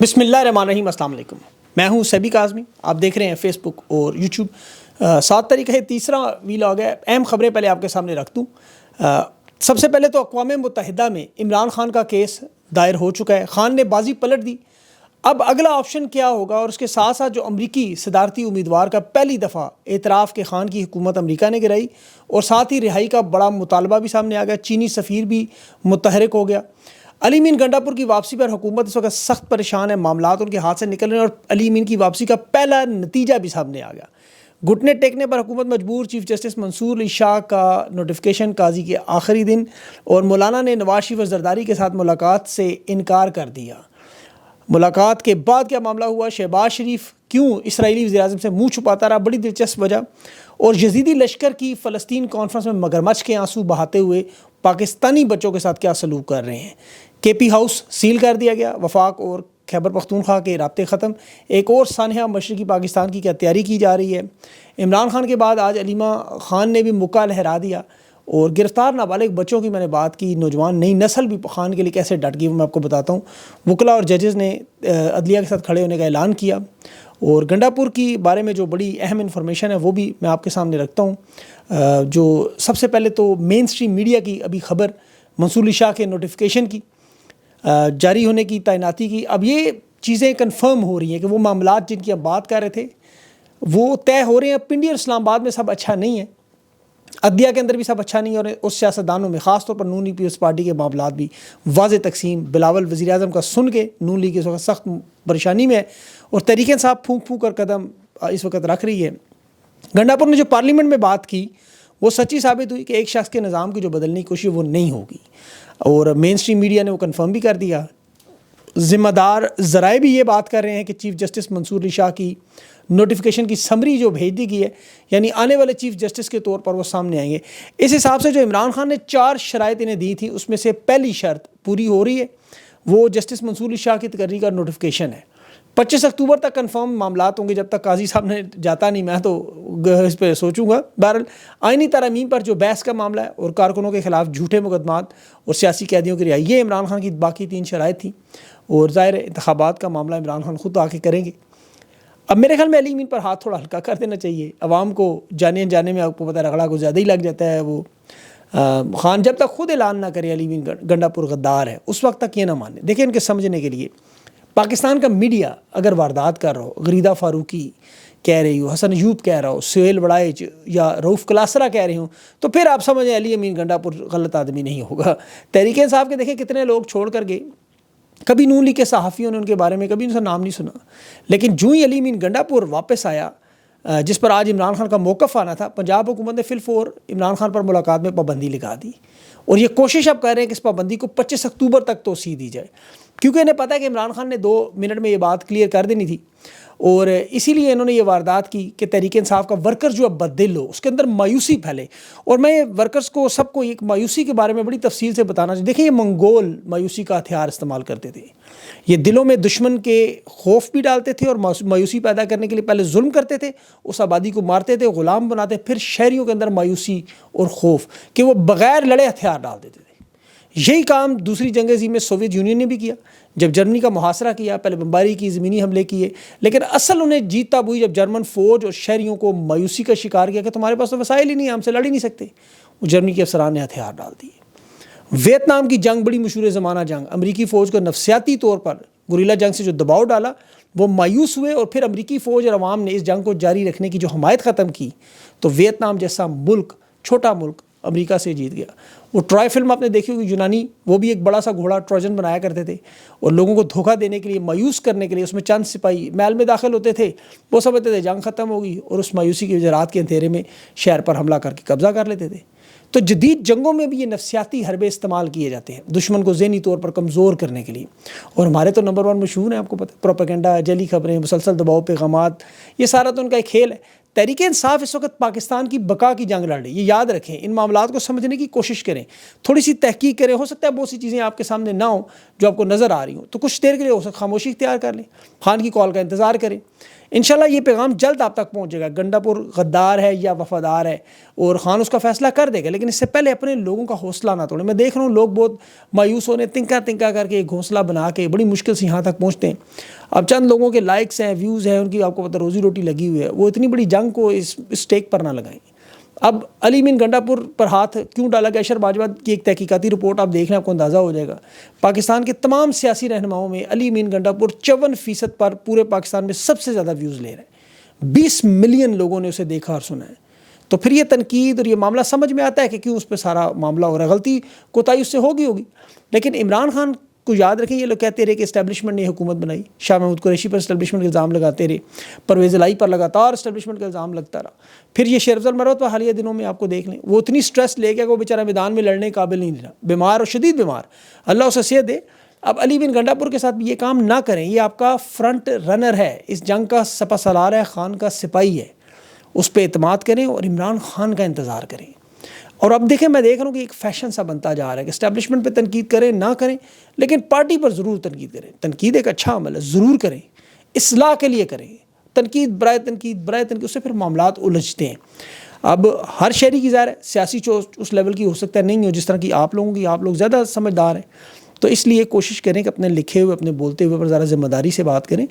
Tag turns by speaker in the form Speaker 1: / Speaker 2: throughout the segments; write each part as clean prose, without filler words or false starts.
Speaker 1: بسم اللہ الرحمن الرحیم. السلام علیکم. میں ہوں سیبی کاظمی. آپ دیکھ رہے ہیں فیس بک اور یوٹیوب. 7 تاریخ ہے, تیسرا ویلاگ ہے. اہم خبریں پہلے آپ کے سامنے رکھ دوں. سب سے پہلے تو اقوام متحدہ میں عمران خان کا کیس دائر ہو چکا ہے. خان نے بازی پلٹ دی. اب اگلا آپشن کیا ہوگا, اور اس کے ساتھ ساتھ جو امریکی صدارتی امیدوار کا پہلی دفعہ اعتراف کے خان کی حکومت امریکہ نے گرائی, اور ساتھ ہی رہائی کا بڑا مطالبہ بھی سامنے آ گیا. چینی سفیر بھی متحرک ہو گیا. علی امین گنڈا پور کی واپسی پر حکومت اس وقت سخت پریشان ہے. معاملات ان کے ہاتھ سے نکل رہے ہیں, اور علی امین کی واپسی کا پہلا نتیجہ بھی سامنے آ گیا. گھٹنے ٹیکنے پر حکومت مجبور. چیف جسٹس منصور علی شاہ کا نوٹیفیکیشن قاضی کے آخری دن, اور مولانا نے نواز شریف اور زرداری کے ساتھ ملاقات سے انکار کر دیا. ملاقات کے بعد کیا معاملہ ہوا؟ شہباز شریف کیوں اسرائیلی وزیراعظم سے منہ چھپاتا رہا؟ بڑی دلچسپ وجہ. اور یزیدی لشکر کی فلسطین کانفرنس میں مگرمچھ کے آنسو بہاتے ہوئے پاکستانی بچوں کے ساتھ کیا سلوک کر رہے ہیں. کے پی ہاؤس سیل کر دیا گیا. وفاق اور خیبر پختونخوا کے رابطے ختم. ایک اور سانحہ مشرقی پاکستان کی کیا تیاری کی جا رہی ہے. عمران خان کے بعد آج علیمہ خان نے بھی مکہ لہرا دیا. اور گرفتار نابالغ بچوں کی میں نے بات کی. نوجوان نئی نسل بھی خان کے لیے کیسے ڈٹ گئی وہ میں آپ کو بتاتا ہوں. وکلا اور ججز نے عدلیہ کے ساتھ کھڑے ہونے کا اعلان کیا. اور گنڈا پور کی بارے میں جو بڑی اہم انفارمیشن ہے وہ بھی میں آپ کے سامنے رکھتا ہوں. جو سب سے پہلے تو مین سٹریم میڈیا کی ابھی خبر منصور علی شاہ کے نوٹیفیکیشن کی جاری ہونے کی, تعیناتی کی. اب یہ چیزیں کنفرم ہو رہی ہیں کہ وہ معاملات جن کی ہم بات کر رہے تھے وہ طے ہو رہے ہیں. پنڈی اور اسلام آباد میں سب اچھا نہیں ہے, عدلیہ کے اندر بھی سب اچھا نہیں ہے, اور اس سیاستدانوں میں خاص طور پر نون لیگ پیپلز پارٹی کے معاملات بھی واضح تقسیم. بلاول وزیر اعظم کا سن کے نون لیگ اس وقت سخت پریشانی میں ہے, اور تحریک انصاف پھونک پھونک کر قدم اس وقت رکھ رہی ہے. گنڈا پور نے جو پارلیمنٹ میں بات کی وہ سچی ثابت ہوئی کہ ایک شخص کے نظام کی جو بدلنے کی کوشش وہ نہیں ہوگی, اور مین سٹریم میڈیا نے وہ کنفرم بھی کر دیا. ذمہ دار ذرائع بھی یہ بات کر رہے ہیں کہ چیف جسٹس منصور علی شاہ کی نوٹیفیکیشن کی سمری جو بھیج دی گئی ہے, یعنی آنے والے چیف جسٹس کے طور پر وہ سامنے آئیں گے. اس حساب سے جو عمران خان نے 4 شرائط انہیں دی تھی اس میں سے پہلی شرط پوری ہو رہی ہے, وہ جسٹس منصور علی شاہ کی تقرری کا نوٹیفیکیشن ہے. 25 اکتوبر تک کنفرم معاملات ہوں گے. جب تک قاضی صاحب نے جاتا نہیں میں تو اس پہ سوچوں گا. بہرحال آئینی ترامیم پر جو بحث کا معاملہ ہے, اور کارکنوں کے خلاف جھوٹے مقدمات اور سیاسی قیدیوں کی رہائی, یہ عمران خان کی باقی 3 شرائط تھیں. اور ظاہر انتخابات کا معاملہ عمران خان خود آ کے کریں گے. اب میرے خیال میں علی امین پر ہاتھ تھوڑا ہلکا کر دینا چاہیے. عوام کو جانے انجانے میں آپ کو پتہ ہے رگڑا کو زیادہ ہی لگ جاتا ہے. وہ خان جب تک خود اعلان نہ کرے علی امین گنڈا پور غدار ہے اس وقت تک یہ نہ مانے. دیکھیں ان کے سمجھنے کے لیے پاکستان کا میڈیا اگر واردات کر رہا ہو, غریدہ فاروقی کہہ رہی ہو, حسن ایوب کہہ رہا ہو, سہیل بڑائچ یا رؤف کلاسرا کہہ رہے ہوں, تو پھر آپ سمجھیں علی امین گنڈا پور غلط آدمی نہیں ہوگا. تحریک انصاف کے دیکھیں کتنے لوگ چھوڑ کر گئے. کبھی نون لیگ کے صحافیوں نے ان کے بارے میں کبھی ان کا نام نہیں سنا, لیکن جو ہی علی امین گنڈا پور واپس آیا جس پر آج عمران خان کا موقف آنا تھا, پنجاب حکومت نے فل عمران خان پر ملاقات میں پابندی لگا دی. اور یہ کوشش اب کر رہے ہیں کہ اس پابندی کو 25 اکتوبر تک توسیع دی جائے, کیونکہ انہیں پتہ ہے کہ عمران خان نے 2 منٹ میں یہ بات کلیئر کر دینی تھی. اور اسی لیے انہوں نے یہ واردات کی کہ تحریک انصاف کا ورکر جو اب بدل ہو, اس کے اندر مایوسی پھیلے. اور میں ورکرز کو سب کو ایک مایوسی کے بارے میں بڑی تفصیل سے بتانا چاہیے. دیکھیں یہ منگول مایوسی کا ہتھیار استعمال کرتے تھے. یہ دلوں میں دشمن کے خوف بھی ڈالتے تھے, اور مایوسی پیدا کرنے کے لیے پہلے ظلم کرتے تھے, اس آبادی کو مارتے تھے, غلام بناتے, پھر شہریوں کے اندر مایوسی اور خوف کہ وہ بغیر لڑے ہتھیار ڈال دیتے تھے. یہی کام دوسری جنگ عظیم میں سوویت یونین نے بھی کیا. جب جرمنی کا محاصرہ کیا, پہلے بمباری کی, زمینی حملے کیے, لیکن اصل انہیں جیت تب ہوئی جب جرمن فوج اور شہریوں کو مایوسی کا شکار کیا کہ تمہارے پاس تو وسائل ہی نہیں ہیں, ہم سے لڑ ہی نہیں سکتے. وہ جرمنی کے افسران نے ہتھیار ڈال دیے. ویتنام کی جنگ بڑی مشہور زمانہ جنگ, امریکی فوج کو نفسیاتی طور پر گوریلا جنگ سے جو دباؤ ڈالا, وہ مایوس ہوئے, اور پھر امریکی فوج اور عوام نے اس جنگ کو جاری رکھنے کی جو حمایت ختم کی, تو ویتنام جیسا ملک, چھوٹا ملک, امریکہ سے جیت گیا. وہ ٹرائے فلم آپ نے دیکھی ہوگی, یونانی, وہ بھی ایک بڑا سا گھوڑا ٹروجن بنایا کرتے تھے, اور لوگوں کو دھوکہ دینے کے لیے, مایوس کرنے کے لیے اس میں چند سپاہی محل میں داخل ہوتے تھے. وہ سمجھتے تھے جنگ ختم ہوگی, اور اس مایوسی کی وجہ رات کے اندھیرے میں شہر پر حملہ کر کے قبضہ کر لیتے تھے. تو جدید جنگوں میں بھی یہ نفسیاتی حربے استعمال کیے جاتے ہیں دشمن کو ذہنی طور پر کمزور کرنے کے لیے. اور ہمارے تو نمبر 1 مشہور ہیں, آپ کو پتہ, پروپیگنڈا, جعلی خبریں, مسلسل دباؤ پیغامات, یہ سارا تو ان کا ایک کھیل ہے. تحریک انصاف اس وقت پاکستان کی بقا کی جنگ لڑ رہی ہے. یہ یاد رکھیں, ان معاملات کو سمجھنے کی کوشش کریں, تھوڑی سی تحقیق کریں. ہو سکتا ہے بہت سی چیزیں آپ کے سامنے نہ ہوں جو آپ کو نظر آ رہی ہوں, تو کچھ دیر کے لیے ہو سکتا خاموشی اختیار کر لیں, خان کی کال کا انتظار کریں. انشاءاللہ یہ پیغام جلد آپ تک پہنچے گا. گنڈا پور غدار ہے یا وفادار ہے اور خان اس کا فیصلہ کر دے گا, لیکن اس سے پہلے اپنے لوگوں کا حوصلہ نہ توڑیں. میں دیکھ رہا ہوں لوگ بہت مایوس ہونے تنکا کر کے ایک گھونسلہ بنا کے بڑی مشکل سے یہاں تک پہنچتے ہیں. اب چند لوگوں کے لائکس ہیں, ویوز ہیں, ان کی آپ کو پتہ روزی روٹی لگی ہوئی ہے, وہ اتنی بڑی جنگ کو اس اسٹیک پر نہ لگائیں. اب علی مین گنڈا پور پر ہاتھ کیوں ڈالا گیا؟ اشر باجوہ کی ایک تحقیقاتی رپورٹ آپ دیکھ لیں, آپ کو اندازہ ہو جائے گا. پاکستان کے تمام سیاسی رہنماؤں میں علی مین گنڈا پور 54% پر پورے پاکستان میں سب سے زیادہ ویوز لے رہے ہیں. 20 ملین لوگوں نے اسے دیکھا اور سنا ہے. تو پھر یہ تنقید اور یہ معاملہ سمجھ میں آتا ہے کہ کیوں اس پہ سارا معاملہ ہو رہا ہے. غلطی کوتاہی اس سے ہوگی. لیکن عمران خان کو یاد رکھیں, یہ لوگ کہتے رہے کہ اسٹیبلشمنٹ نے حکومت بنائی, شاہ محمود قریشی پر اسٹیبلشمنٹ کا الزام لگاتے رہے, پرویز الہی پر لگاتار اسٹیبلشمنٹ کا الزام لگتا رہا. پھر یہ شیر افضل مروت پر حالیہ دنوں میں آپ کو دیکھ لیں, وہ اتنی سٹریس لے کے وہ بیچارہ میدان میں لڑنے قابل نہیں رہا, بیمار اور شدید بیمار, اللہ اسے صحت دے. اب علی بن گنڈا پور کے ساتھ بھی یہ کام نہ کریں. یہ آپ کا فرنٹ رنر ہے, اس جنگ کا سپہ سالار ہے, خان کا سپاہی ہے. اس پہ اعتماد کریں اور عمران خان کا انتظار کریں. اور اب دیکھیں, میں دیکھ رہا ہوں کہ ایک فیشن سا بنتا جا رہا ہے کہ اسٹیبلشمنٹ پہ تنقید کریں نہ کریں, لیکن پارٹی پر ضرور تنقید کریں. تنقید ایک اچھا عمل ہے, ضرور کریں, اصلاح کے لیے کریں. تنقید برائے تنقید اس سے پھر معاملات الجھتے ہیں. اب ہر شہری کی ظاہر ہے سیاسی چوٹ اس لیول کی ہو سکتا ہے نہیں ہو جس طرح کی آپ لوگوں کی. آپ لوگ زیادہ سمجھدار ہیں, تو اس لیے کوشش کریں کہ اپنے لکھے ہوئے اپنے بولتے ہوئے پر ذرا ذمہ داری سے بات کریں,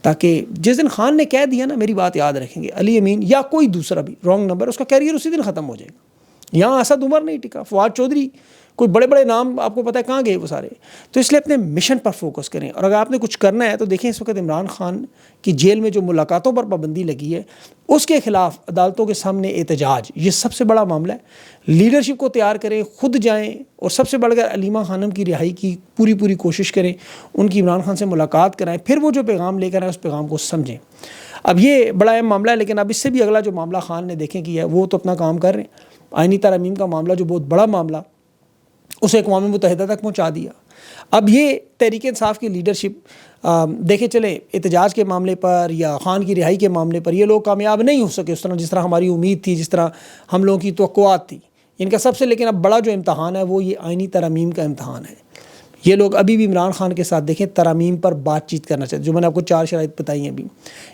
Speaker 1: تاکہ جس دن خان نے کہہ دیا نا, میری بات یاد رکھیں گے, علی امین یا کوئی دوسرا بھی رانگ نمبر, اس کا کیریئر اسی دن ختم ہو جائے گا. یہاں اسد عمر نہیں ٹکا, فواد چودھری, کوئی بڑے بڑے نام آپ کو پتہ ہے کہاں گئے وہ سارے. تو اس لیے اپنے مشن پر فوکس کریں. اور اگر آپ نے کچھ کرنا ہے تو دیکھیں, اس وقت عمران خان کی جیل میں جو ملاقاتوں پر پابندی لگی ہے, اس کے خلاف عدالتوں کے سامنے احتجاج, یہ سب سے بڑا معاملہ ہے. لیڈرشپ کو تیار کریں, خود جائیں, اور سب سے بڑھ کر علیمہ خانم کی رہائی کی پوری کوشش کریں, ان کی عمران خان سے ملاقات کرائیں, پھر وہ جو پیغام لے کر آئیں اس پیغام کو سمجھیں. اب یہ بڑا اہم معاملہ ہے, لیکن اب اس سے بھی اگلا جو معاملہ خان نے دیکھیں کیا ہے, وہ تو اپنا کام کر رہے ہیں. آئینی ترامیم کا معاملہ جو بہت بڑا معاملہ, اسے اقوام متحدہ تک پہنچا دیا. اب یہ تحریک انصاف کی لیڈرشپ دیکھیں چلیں, احتجاج کے معاملے پر یا خان کی رہائی کے معاملے پر یہ لوگ کامیاب نہیں ہو سکے جس طرح ہماری امید تھی, جس طرح ہم لوگوں کی توقعات تھی ان کا. سب سے لیکن اب بڑا جو امتحان ہے وہ یہ آئینی ترامیم کا امتحان ہے. یہ لوگ ابھی بھی عمران خان کے ساتھ دیکھیں ترامیم پر بات چیت کرنا چاہتے, جو میں نے آپ کو 4 شرائط بتائی ہیں ابھی.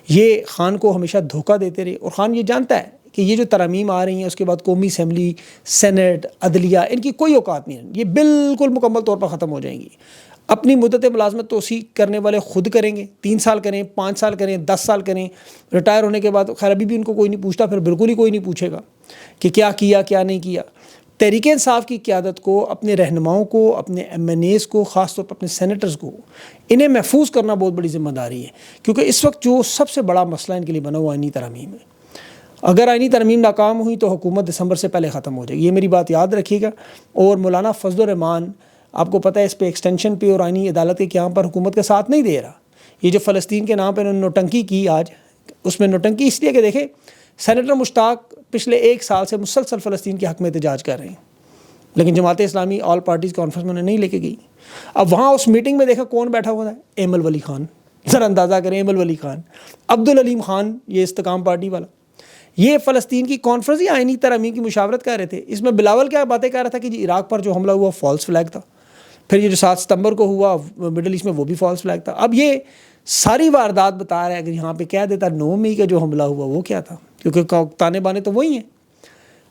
Speaker 1: یہ خان کو ہمیشہ دھوکہ دیتے رہے, اور خان یہ جانتا ہے کہ یہ جو ترامیم آ رہی ہیں اس کے بعد قومی اسمبلی, سینٹ, عدلیہ, ان کی کوئی اوقات نہیں ہے, یہ بالکل مکمل طور پر ختم ہو جائیں گی. اپنی مدت ملازمت توسیع کرنے والے خود کریں گے, 3 سال کریں, 5 سال کریں, 10 سال کریں. ریٹائر ہونے کے بعد خیر ابھی بھی ان کو کوئی نہیں پوچھتا, پھر بالکل ہی کوئی نہیں پوچھے گا کہ کیا کیا کیا نہیں کیا. تحریک انصاف کی قیادت کو, اپنے رہنماؤں کو, اپنے ایم این ایز کو, خاص طور پر اپنے سینیٹرز کو, انہیں محفوظ کرنا بہت بڑی ذمہ داری ہے. کیونکہ اس وقت جو سب سے بڑا مسئلہ ان کے لیے بنا ہوا آئینی ترامیم ہے. اگر آئینی ترمیم ناکام ہوئی تو حکومت دسمبر سے پہلے ختم ہو جائے گی, یہ میری بات یاد رکھیے گا. اور مولانا فضل الرحمان, آپ کو پتہ ہے اس پہ ایکسٹینشن پہ اور آئینی عدالت کے قیام پر حکومت کا ساتھ نہیں دے رہا. یہ جو فلسطین کے نام پہ انہوں نے نوٹنکی کی آج, اس میں نوٹنکی اس لیے کہ دیکھیں سینیٹر مشتاق پچھلے 1 سال سے مسلسل فلسطین کے حق میں احتجاج کر رہے ہیں, لیکن Jamaat Islami all parties conference میں انہیں نہیں لے کے گئی. اب وہاں اس میٹنگ میں دیکھا کون بیٹھا ہوا تھا, ایمل ولی خان. ذرا اندازہ کریں, ایمل ولی خان, عبدالعلیم خان, یہ استقام پارٹی والا. یہ فلسطین کی کانفرنس ہی آئینی ترامیم کی مشاورت کر رہے تھے. اس میں بلاول کیا باتیں کر رہا تھا کہ جی عراق پر جو حملہ ہوا فالس فلیگ تھا, پھر یہ جو 7 ستمبر کو ہوا مڈل ایسٹ میں وہ بھی فالس فلیگ تھا. اب یہ ساری واردات بتا رہا ہے, اگر یہاں پہ کہہ دیتا 9 مئی کا جو حملہ ہوا وہ کیا تھا, کیونکہ تانے بانے تو وہی ہیں.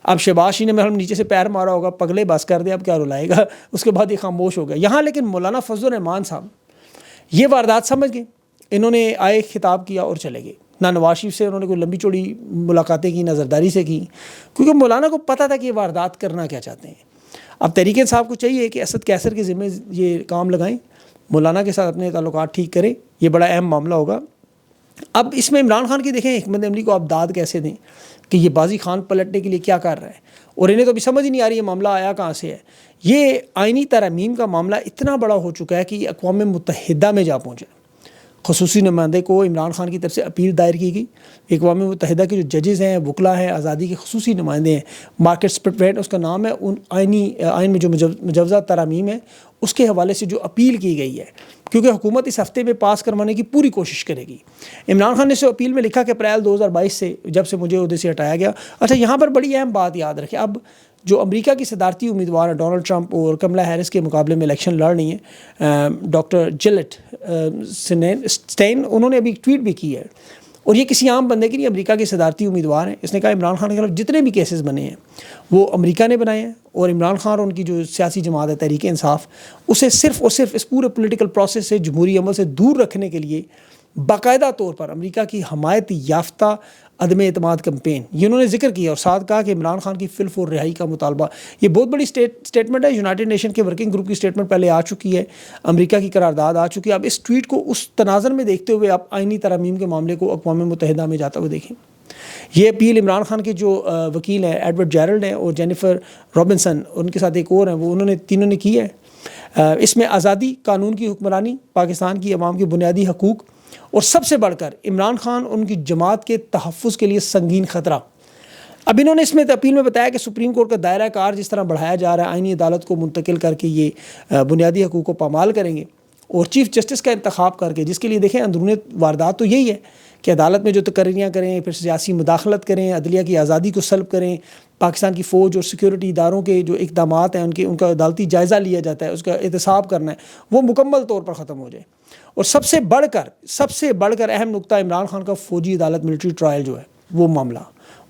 Speaker 1: اب شہباز نے ہم نیچے سے پیر مارا ہوگا, پگلے بس کر دے, اب کیا رلائے گا, اس کے بعد یہ خاموش ہو گیا. یہاں لیکن مولانا فضل الرحمان صاحب یہ واردات سمجھ گئے, انہوں نے آئے خطاب کیا اور چلے گئے. نہ نواز شریف سے انہوں نے کوئی لمبی چوڑی ملاقاتیں کی, نہ زرداری سے کی, کیونکہ مولانا کو پتہ تھا کہ یہ واردات کرنا کیا چاہتے ہیں. اب تحریک انصاف کو چاہیے کہ اسد کیسر کے ذمہ یہ کام لگائیں, مولانا کے ساتھ اپنے تعلقات ٹھیک کریں, یہ بڑا اہم معاملہ ہوگا. اب اس میں عمران خان کی دیکھیں حکمت عملی کو آپ داد کیسے دیں کہ یہ بازی خان پلٹنے کے لیے کیا کر رہا ہے, اور انہیں تو ابھی سمجھ ہی نہیں آ رہی یہ معاملہ آیا کہاں سے ہے. یہ آئینی ترامیم کا معاملہ اتنا بڑا ہو چکا ہے کہ یہ اقوام متحدہ میں جا پہنچا. خصوصی نمائندے کو عمران خان کی طرف سے اپیل دائر کی گئی. اقوام متحدہ کے جو ججز ہیں, وکلا ہیں, آزادی کے خصوصی نمائندے ہیں, مارکیٹ سپرٹ اس کا نام ہے, ان آئین میں جو مجوزہ ترامیم ہے اس کے حوالے سے جو اپیل کی گئی ہے, کیونکہ حکومت اس ہفتے میں پاس کروانے کی پوری کوشش کرے گی. عمران خان نے اس اپیل میں لکھا کہ اپریل 2022 سے جب سے مجھے عہدے سے ہٹایا گیا. اچھا, یہاں پر بڑی اہم بات یاد رکھیں, اب جو امریکہ کی صدارتی امیدوار ہیں ڈونلڈ ٹرمپ اور کملا ہیرس کے مقابلے میں الیکشن لڑ رہی ہیں, ڈاکٹر جلٹ اسٹین, انہوں نے ابھی ایک ٹویٹ بھی کی ہے. اور یہ کسی عام بندے کی نہیں، امریکہ کے صدارتی امیدوار ہیں. اس نے کہا عمران خان کے خلاف جتنے بھی کیسز بنے ہیں وہ امریکہ نے بنائے ہیں، اور عمران خان اور ان کی جو سیاسی جماعت ہے تحریک انصاف، اسے صرف اور صرف اس پورے پولیٹیکل پروسیس سے، جمہوری عمل سے دور رکھنے کے لیے باقاعدہ طور پر امریکہ کی حمایت یافتہ عدم اعتماد کمپین یہ انہوں نے ذکر کیا، اور ساتھ کہا کہ عمران خان کی فی الفور رہائی کا مطالبہ. یہ بہت بڑی اسٹیٹمنٹ ہے. یونائٹڈ نیشن کے ورکنگ گروپ کی اسٹیٹمنٹ پہلے آ چکی ہے، امریکہ کی قرارداد آ چکی ہے. اب اس ٹویٹ کو اس تناظر میں دیکھتے ہوئے آپ آئینی ترامیم کے معاملے کو اقوام متحدہ میں جاتا ہوئے دیکھیں. یہ اپیل عمران خان کے جو وکیل ہیں ایڈورڈ جیرلڈ ہیں اور جینیفر رابنسن، ان کے ساتھ ایک اور ہیں، وہ انہوں نے تینوں نے کی ہے. اس میں آزادی، قانون کی حکمرانی، پاکستان کی عوام کے بنیادی حقوق، اور سب سے بڑھ کر عمران خان اور ان کی جماعت کے تحفظ کے لیے سنگین خطرہ. اب انہوں نے اس میں اپیل میں بتایا کہ سپریم کورٹ کا دائرہ کار جس طرح بڑھایا جا رہا ہے، آئینی عدالت کو منتقل کر کے یہ بنیادی حقوق کو پامال کریں گے، اور چیف جسٹس کا انتخاب کر کے، جس کے لیے دیکھیں اندرونی واردات تو یہی ہے کہ عدالت میں جو تقرریاں کریں، پھر سیاسی مداخلت کریں، عدلیہ کی آزادی کو سلب کریں، پاکستان کی فوج اور سیکیورٹی اداروں کے جو اقدامات ہیں ان کا عدالتی جائزہ لیا جاتا ہے، اس کا احتساب کرنا ہے، وہ مکمل طور پر ختم ہو جائے. اور سب سے بڑھ کر اہم نقطہ عمران خان کا فوجی عدالت ملٹری ٹرائل جو ہے وہ معاملہ،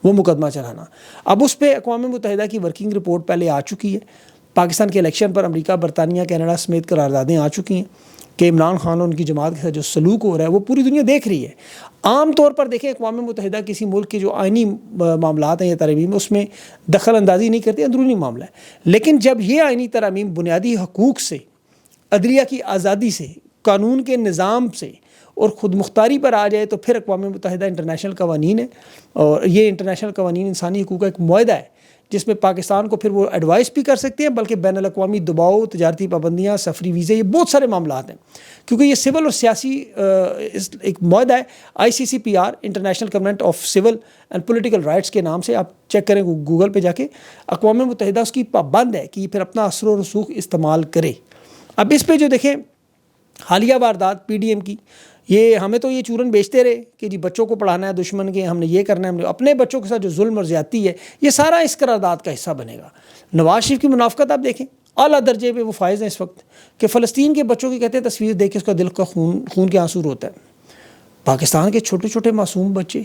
Speaker 1: وہ مقدمہ چلانا. اب اس پہ اقوام متحدہ کی ورکنگ رپورٹ پہلے آ چکی ہے. پاکستان کے الیکشن پر امریکہ، برطانیہ، کینیڈا سمیت قراردادیں آ چکی ہیں کہ عمران خان اور ان کی جماعت کے ساتھ جو سلوک ہو رہا ہے وہ پوری دنیا دیکھ رہی ہے. عام طور پر دیکھیں اقوام متحدہ کسی ملک کے جو آئینی معاملات ہیں یا ترامیم، اس میں دخل اندازی نہیں کرتی، اندرونی معاملہ ہے. لیکن جب یہ آئینی ترامیم بنیادی حقوق سے، عدلیہ کی آزادی سے، قانون کے نظام سے اور خود مختاری پر آ جائے، تو پھر اقوام متحدہ انٹرنیشنل قوانین ہے، اور یہ انٹرنیشنل قوانین انسانی حقوق کا ایک معاہدہ ہے جس میں پاکستان کو پھر وہ ایڈوائس بھی کر سکتے ہیں، بلکہ بین الاقوامی دباؤ، تجارتی پابندیاں، سفری ویزے، یہ بہت سارے معاملات ہیں. کیونکہ یہ سول اور سیاسی ایک معاہدہ ہے، ICCPR international covenant of civil and political rights کے نام سے، آپ چیک کریں گوگل پہ جا کے. اقوام متحدہ اس کی پابند ہے کہ یہ پھر اپنا اثر و رسوخ استعمال کرے. اب اس پہ جو دیکھیں حالیہ واردات PDM کی، یہ ہمیں تو یہ چورن بیچتے رہے کہ جی بچوں کو پڑھانا ہے دشمن کے، ہم نے یہ کرنا ہے، ہم نے اپنے بچوں کے ساتھ جو ظلم اور زیادتی ہے یہ سارا اس قرارداد کا حصہ بنے گا. نواز شریف کی منافقت آپ دیکھیں، اعلیٰ درجے پہ وہ فائز ہیں اس وقت، کہ فلسطین کے بچوں کی کہتے ہیں تصویر دیکھ کے اس کا دل کا خون کے آنسو روتا ہے. پاکستان کے چھوٹے چھوٹے معصوم بچے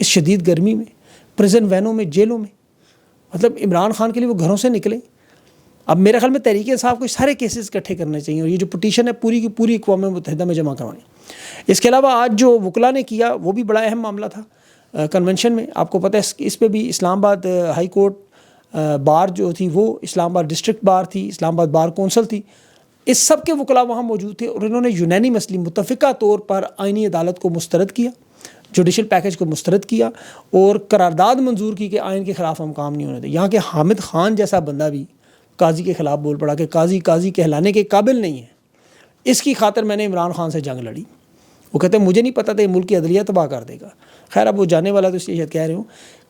Speaker 1: اس شدید گرمی میں، پریزن وینوں میں، جیلوں میں، مطلب عمران خان کے لیے وہ گھروں سے نکلیں. اب میرے خیال میں تحریک انصاف کو سارے کیسز اکٹھے کرنے چاہیے، اور یہ جو پٹیشن ہے پوری کی پوری اقوام متحدہ میں جمع کروائیں. اس کے علاوہ آج جو وکلا نے کیا وہ بھی بڑا اہم معاملہ تھا کنونشن میں. آپ کو پتہ ہے اس پہ بھی اسلام آباد ہائی کورٹ بار جو تھی وہ اسلام آباد ڈسٹرکٹ بار تھی، اسلام آباد بار کونسل تھی، اس سب کے وکلا وہاں موجود تھے، اور انہوں نے یونینیمسلی متفقہ طور پر آئینی عدالت کو مسترد کیا، جوڈیشل پیکج کو مسترد کیا، اور قرارداد منظور کی کہ آئین کے خلاف ہم کام نہیں ہونے دیں. یہاں کے حامد خان جیسا بندہ بھی قاضی کے خلاف بول پڑا کہ قاضی کہلانے کے قابل نہیں ہے. اس کی خاطر میں نے عمران خان سے جنگ لڑی. وہ کہتے ہیں مجھے نہیں پتہ تھا یہ ملک کی عدلیہ تباہ کر دے گا. خیر اب وہ جانے والا تو اس لیے کہہ رہے ہوں.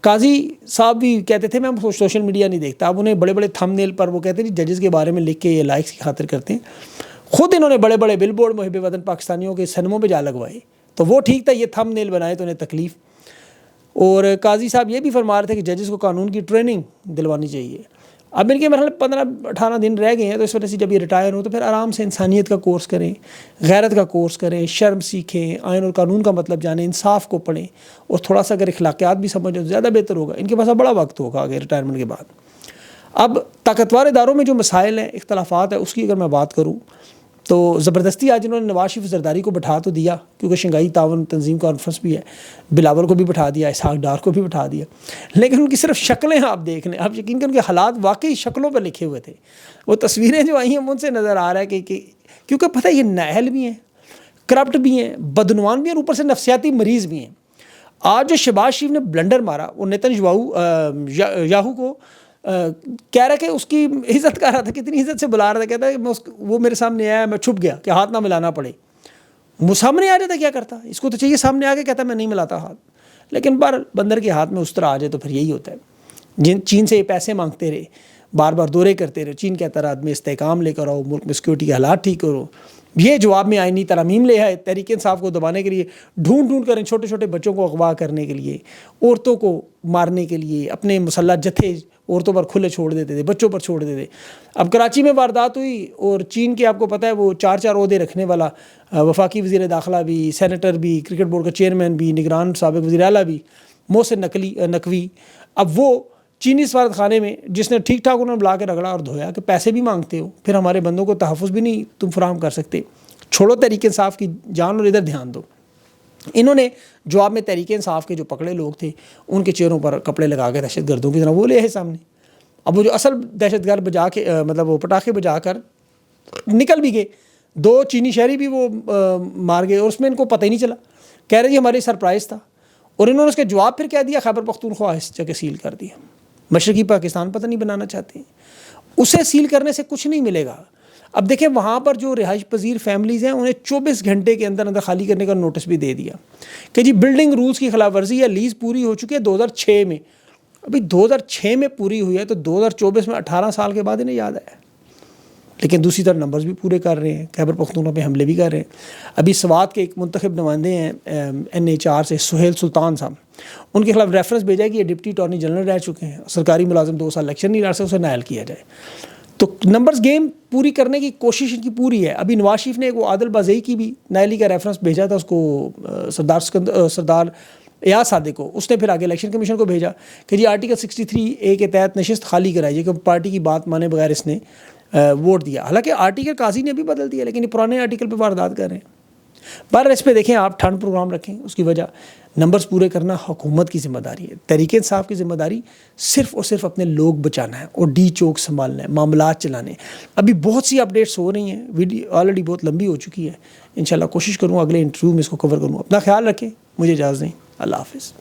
Speaker 1: قاضی صاحب بھی کہتے تھے میں سوشل میڈیا نہیں دیکھتا، اب انہیں بڑے بڑے تھم نیل پر وہ کہتے ہیں ججز کے بارے میں لکھ کے یہ لائکس کی خاطر کرتے ہیں. خود انہوں نے بڑے بڑے بل بورڈ محب وطن پاکستانیوں کے سنموں پہ جا لگوائے، تو وہ ٹھیک تھا، یہ تھم نیل بنائے تو انہیں تکلیف. اور قاضی صاحب یہ بھی فرما رہے تھے کہ ججز کو قانون کی ٹریننگ دلوانی چاہیے. اب ان کے مرحلے 15-18 دن رہ گئے ہیں، تو اس وجہ سے جب یہ ریٹائر ہوں تو پھر آرام سے انسانیت کا کورس کریں، غیرت کا کورس کریں، شرم سیکھیں، آئین اور قانون کا مطلب جانیں، انصاف کو پڑھیں، اور تھوڑا سا اگر اخلاقیات بھی سمجھیں تو زیادہ بہتر ہوگا. ان کے پاس اب بڑا وقت ہوگا آگے ریٹائرمنٹ کے بعد. اب طاقتور اداروں میں جو مسائل ہیں، اختلافات ہیں، اس کی اگر میں بات کروں تو زبردستی آج انہوں نے نواز شریف زرداری کو بٹھا تو دیا، کیونکہ شنگھائی تعاون تنظیم کانفرنس بھی ہے، بلاول کو بھی بٹھا دیا، اسحاق ڈار کو بھی بٹھا دیا، لیکن ان کی صرف شکلیں آپ دیکھ لیں، آپ یقین کریں ان کے حالات واقعی شکلوں پہ لکھے ہوئے تھے. وہ تصویریں جو آئی ہیں ان سے نظر آ رہا ہے کہ کیونکہ پتہ ہے یہ نااہل بھی ہیں، کرپٹ بھی ہیں، بدعنوان بھی ہیں، اور اوپر سے نفسیاتی مریض بھی ہیں. آج جو شہباز شریف نے بلنڈر مارا، وہ نیتن یاہو کو کہہ رہا کہ اس کی عزت کر رہا تھا، کتنی عزت سے بلا رہا تھا، کہتا ہے کہ وہ میرے سامنے آیا، میں چھپ گیا کہ ہاتھ نہ ملانا پڑے. وہ سامنے آ جاتا کیا کرتا، اس کو تو چاہیے سامنے آ کے کہتا میں نہیں ملاتا ہاتھ. لیکن بندر کے ہاتھ میں اس طرح آ جائے تو پھر یہی ہوتا ہے. چین سے یہ پیسے مانگتے رہے، بار بار دورے کرتے رہے، چین کہتا رہا آدمی استحکام لے کر آؤ، ملک میں سیکورٹی کے حالات ٹھیک کرو. یہ جواب میں آئینی ترامیم لے آئے تحریک انصاف کو دبانے کے لیے، ڈھونڈ کر چھوٹے چھوٹے بچوں کو اغوا کرنے کے لیے، عورتوں کو مارنے کے لیے، اپنے مسلح جتھے عورتوں پر کھلے چھوڑ دیتے تھے, بچوں پر چھوڑ دیتے. اب کراچی میں واردات ہوئی اور چین کے آپ کو پتہ ہے وہ 4 عہدے رکھنے والا وفاقی وزیر داخلہ بھی, سینیٹر بھی, کرکٹ بورڈ کا چیئرمین بھی, نگران سابق وزیر اعلیٰ بھی, محسن نقوی, اب وہ چینی سفارت خانے میں جس نے ٹھیک ٹھاک انہوں نے بلا کے رگڑا اور دھویا کہ پیسے بھی مانگتے ہو, پھر ہمارے بندوں کو تحفظ بھی نہیں تم فراہم کر سکتے, چھوڑو تحریک انصاف کی جان اور ادھر دھیان دو. انہوں نے جواب میں تحریک انصاف کے جو پکڑے لوگ تھے ان کے چہروں پر کپڑے لگا کے دہشت گردوں کی طرح وہ لے آئے سامنے. اب وہ جو اصل دہشت گرد بجا کے مطلب وہ پٹاخے بجا کر نکل بھی گئے, 2 چینی شہری بھی وہ مار گئے اور اس میں ان کو پتہ ہی نہیں چلا. کہہ رہے جی ہمارے سرپرائز تھا, اور انہوں نے اس کے جواب پھر کہہ دیا خیبر پختونخوا اس جگہ سیل کر دیا. مشرقی پاکستان پتہ نہیں بنانا چاہتے ہیں, اسے سیل کرنے سے کچھ نہیں ملے گا. اب دیکھیں وہاں پر جو رہائش پذیر فیملیز ہیں انہیں 24 گھنٹے کے اندر اندر خالی کرنے کا نوٹس بھی دے دیا کہ جی بلڈنگ رولز کی خلاف ورزی ہے, لیز پوری ہو چکی ہے 2006 میں. ابھی 2006 میں پوری ہوئی ہے تو 2024 میں 18 سال کے بعد انہیں یاد آیا. لیکن دوسری طرف نمبرز بھی پورے کر رہے ہیں, خیبر پختونخوا پہ حملے بھی کر رہے ہیں. ابھی سوات کے ایک منتخب نمائندے ہیں NHR سے سہیل سلطان صاحب, ان کے خلاف ریفرنس بھیجا ہے کہ یہ ڈپٹی اٹارنی جنرل رہ چکے ہیں, سرکاری ملازم 2 سال الیکشن نہیں لڑ سکتے, اسے نائل کیا جائے. تو نمبرز گیم پوری کرنے کی کوشش ان کی پوری ہے. ابھی نواز شریف نے ایک وہ عادل بازئی کی بھی نائلی کا ریفرنس بھیجا تھا اس کو, سردار ایاز صادق کو, اس نے پھر آگے الیکشن کمیشن کو بھیجا کہ جی آرٹیکل 63A کے تحت نشست خالی کرائیے, کہ پارٹی کی بات مانے بغیر اس نے ووٹ دیا. حالانکہ آرٹیکل قاضی نے بھی بدل دیا لیکن یہ پرانے آرٹیکل پہ واردات کر رہے ہیں. پر اس پہ دیکھیں آپ ٹھنڈ پروگرام رکھیں, اس کی وجہ نمبرز پورے کرنا حکومت کی ذمہ داری ہے. تحریک انصاف کی ذمہ داری صرف اور صرف اپنے لوگ بچانا ہے اور ڈی چوک سنبھالنا ہے, معاملات چلانے. ابھی بہت سی اپڈیٹس ہو رہی ہیں, ویڈیو آلریڈی بہت لمبی ہو چکی ہے. انشاءاللہ کوشش کروں اگلے انٹرویو میں اس کو کور کروں. اپنا خیال رکھیں, مجھے اجازت دیں, اللہ حافظ.